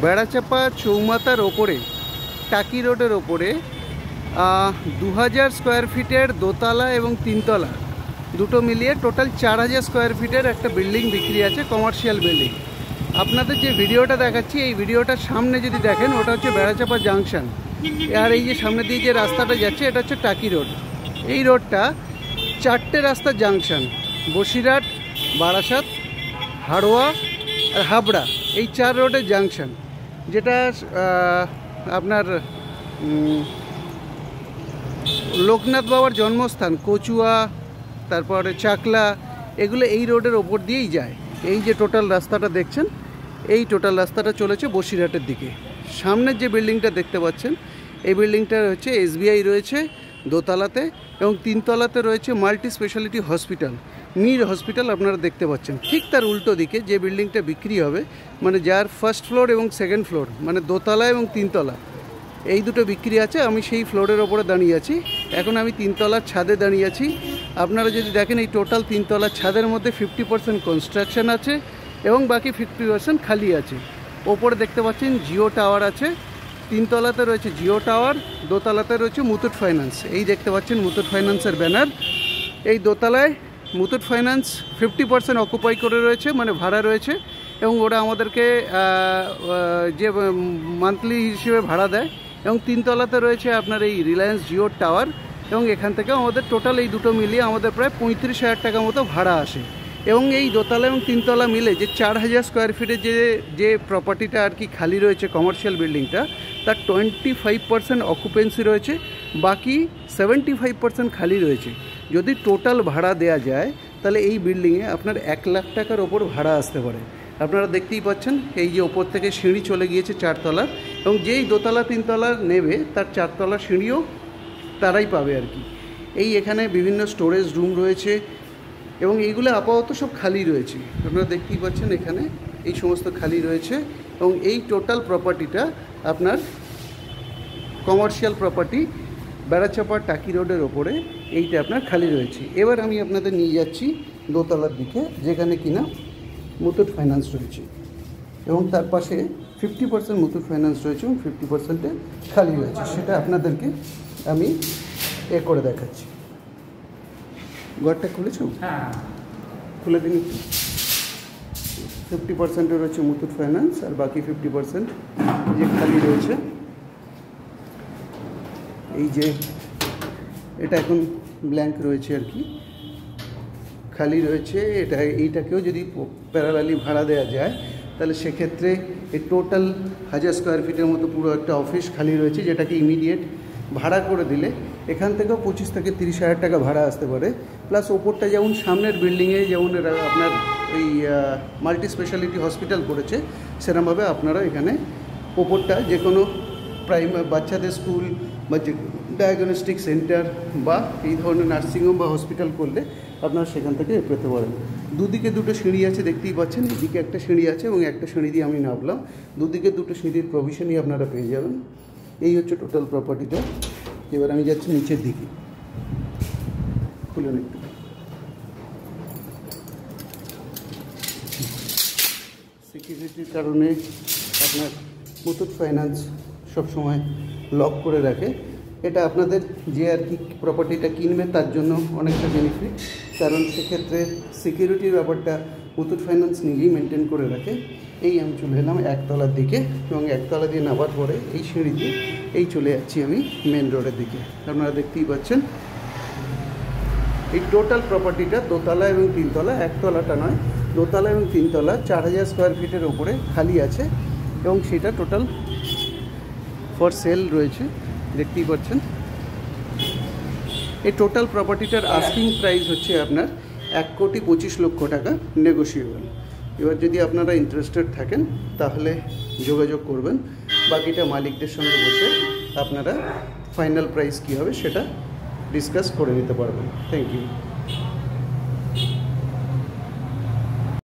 বেড়াচাপা চৌমাথার ওপরে, টাকি রোডের ওপরে 2000 স্কোয়ার ফিটের দোতলা এবং তিনতলা দুটো মিলিয়ে টোটাল 4000 স্কোয়ার ফিটের একটা বিল্ডিং বিক্রি আছে, কমার্শিয়াল বিল্ডিং। আপনাদের যে ভিডিওটা দেখাচ্ছি, এই ভিডিওটার সামনে যদি দেখেন, ওটা হচ্ছে বেড়াচাপা জাংশন। আর এই যে সামনে দিয়ে যে রাস্তাটা যাচ্ছে, এটা হচ্ছে টাকি রোড। এই রোডটা 4টে রাস্তার জাংশন, বসিরহাট, বারাসাত, হাড়োয়া আর হাবড়া, এই 4 রোডের জাংশন। যেটা আপনার লোকনাথ বাবার জন্মস্থান, কচুয়া, তারপরে চাকলা, এগুলো এই রোডের ওপর দিয়েই যায়। এই যে টোটাল রাস্তাটা দেখছেন, এই টোটাল রাস্তাটা চলেছে বসিরহাটের দিকে। সামনের যে বিল্ডিংটা দেখতে পাচ্ছেন, এই বিল্ডিংটা হচ্ছে SBI রয়েছে দোতলাতে, এবং তিনতলাতে রয়েছে মাল্টি স্পেশালিটি হসপিটাল, নীর হসপিটাল আপনারা দেখতে পাচ্ছেন। ঠিক তার উল্টো দিকে যে বিল্ডিংটা বিক্রি হবে, মানে যার ফার্স্ট ফ্লোর এবং সেকেন্ড ফ্লোর, মানে দোতলা এবং তিনতলা, এই দুটো বিক্রি আছে। আমি সেই ফ্লোরের ওপরে দাঁড়িয়ে আছি। এখন আমি তিনতলার ছাদে দাঁড়িয়ে আছি। আপনারা যদি দেখেন, এই টোটাল তিনতলার ছাদের মধ্যে 50% কনস্ট্রাকশন আছে এবং বাকি 50% খালি আছে। ওপরে দেখতে পাচ্ছেন জিও টাওয়ার আছে, তিনতলাতে রয়েছে জিও টাওয়ার, দোতলাতে রয়েছে মুথুট ফাইন্যান্স। এই দেখতে পাচ্ছেন মুথুট ফাইন্যান্সের ব্যানার। এই দোতলায় মুথুট ফাইন্যান্স 50% অকুপাই করে রয়েছে, মানে ভাড়া রয়েছে, এবং ওরা আমাদেরকে যে মান্থলি হিসেবে ভাড়া দেয়। এবং তিনতলাতে রয়েছে আপনার এই রিলায়েন্স জিও টাওয়ার, এবং এখান থেকে আমাদের টোটাল এই দুটো মিলিয়ে আমাদের প্রায় 35,000 টাকা মতো ভাড়া আসে। এবং এই দোতলা এবং তিনতলা মিলে যে 4000 স্কোয়ার ফিটের যে প্রপার্টিটা আর কি খালি রয়েছে, কমার্শিয়াল বিল্ডিংটা, তার 25% অকুপেন্সি রয়েছে, বাকি 75% খালি রয়েছে। যদি টোটাল ভাড়া দেয়া যায়, তাহলে এই বিল্ডিংয়ে আপনার 1 লাখ টাকার ওপর ভাড়া আসতে পারে। আপনারা দেখতেই পাচ্ছেন, এই যে ওপর থেকে সিঁড়ি চলে গিয়েছে 4 তলার, এবং যেই দোতলা তিনতলা নেবে, তার 4 তলার সিঁড়িও তারাই পাবে আর কি। এই এখানে বিভিন্ন স্টোরেজ রুম রয়েছে, এবং এইগুলো আপাতত সব খালি রয়েছে। আপনারা দেখতেই পাচ্ছেন এখানে এই সমস্ত খালি রয়েছে, এবং এই টোটাল প্রপার্টিটা আপনার কমার্শিয়াল প্রপার্টি, বেড়াচাপা টাকি রোডের ওপরে এইটা আপনার খালি রয়েছে। এবার আমি আপনাদের নিয়ে যাচ্ছি দোতলার দিকে, যেখানে কিনা মুথুট ফাইন্যান্স রয়েছে, এবং তার পাশে 50% মুথুট ফাইন্যান্স রয়েছে এবং 50% খালি রয়েছে। সেটা আপনাদেরকে আমি করে দেখাচ্ছি। ঘরটা খুলেছ? হ্যাঁ, খুলে দিন একটু। 50% রয়েছে মুথুট ফাইন্যান্স, আর বাকি 50% যে খালি রয়েছে। এই যে এটা এখন ব্ল্যাঙ্ক রয়েছে আর কি, খালি রয়েছে। এইটাকেও যদি প্যারালালি ভাড়া দেওয়া যায়, তাহলে সেক্ষেত্রে এই টোটাল 1000 স্কোয়ার ফিটের মতো পুরো একটা অফিস খালি রয়েছে, যেটাকে ইমিডিয়েট ভাড়া করে দিলে এখান থেকেও 25 থেকে 30,000 টাকা ভাড়া আসতে পারে। প্লাস ওপরটা যেমন সামনের বিল্ডিংয়ে যেমন আপনার ওই মাল্টি স্পেশালিটি হসপিটাল করেছে, সেরকমভাবে আপনারা এখানে ওপরটা যে কোনো বাচ্চাদের স্কুল বা যে ডায়াগনস্টিক সেন্টার বা এই ধরনের নার্সিংহোম বা হসপিটাল করলে আপনারা সেখান থেকে পেতে পারেন। দুদিকে দুটো সিঁড়ি আছে, দেখতেই পাচ্ছেন। এদিকে একটা সিঁড়ি আছে এবং একটা সিঁড়ি দিয়ে আমি নামলাম। দুদিকে দুটো সিঁড়ির প্রভিশনই আপনারা পেয়ে যাবেন। এই হচ্ছে টোটাল প্রপার্টিটা। এবার আমি যাচ্ছি নিচের দিকে, খুলেন একটু। সিকিউরিটির কারণে আপনার মুথুট ফাইন্যান্স সবসময় লক করে রাখে। এটা আপনাদের যে আর কি প্রপার্টিটা কিনবে তার জন্য অনেকটা বেনিফিট, কারণ সেক্ষেত্রে সিকিউরিটির ব্যাপারটা মুথুট ফাইন্যান্স নিজেই মেনটেন করে রাখে। এই আমি চলে এলাম একতলার দিকে, এবং একতলা দিয়ে নামার পরে এই সিঁড়িতে এই চলে যাচ্ছি আমি মেন রোডের দিকে। আপনারা দেখতেই পাচ্ছেন এই টোটাল প্রপার্টিটা দোতলা এবং তিনতলা, একতলাটা নয়, দোতলা এবং তিনতলা 4000 স্কোয়ার ফিটের ওপরে খালি আছে, এবং সেটা টোটাল ফর সেল রয়েছে, দেখতেই পাচ্ছেন। এই টোটাল প্রপার্টিটার আস্কিং প্রাইস হচ্ছে আপনার 1,25,00,000 টাকা, নেগোশিয়েবল। এবার যদি আপনারা ইন্টারেস্টেড থাকেন তাহলে যোগাযোগ করবেন। বাকিটা মালিকদের সঙ্গে বসে আপনারা ফাইনাল প্রাইস কী হবে সেটা ডিসকাস করে নিতে পারবেন। Thank you.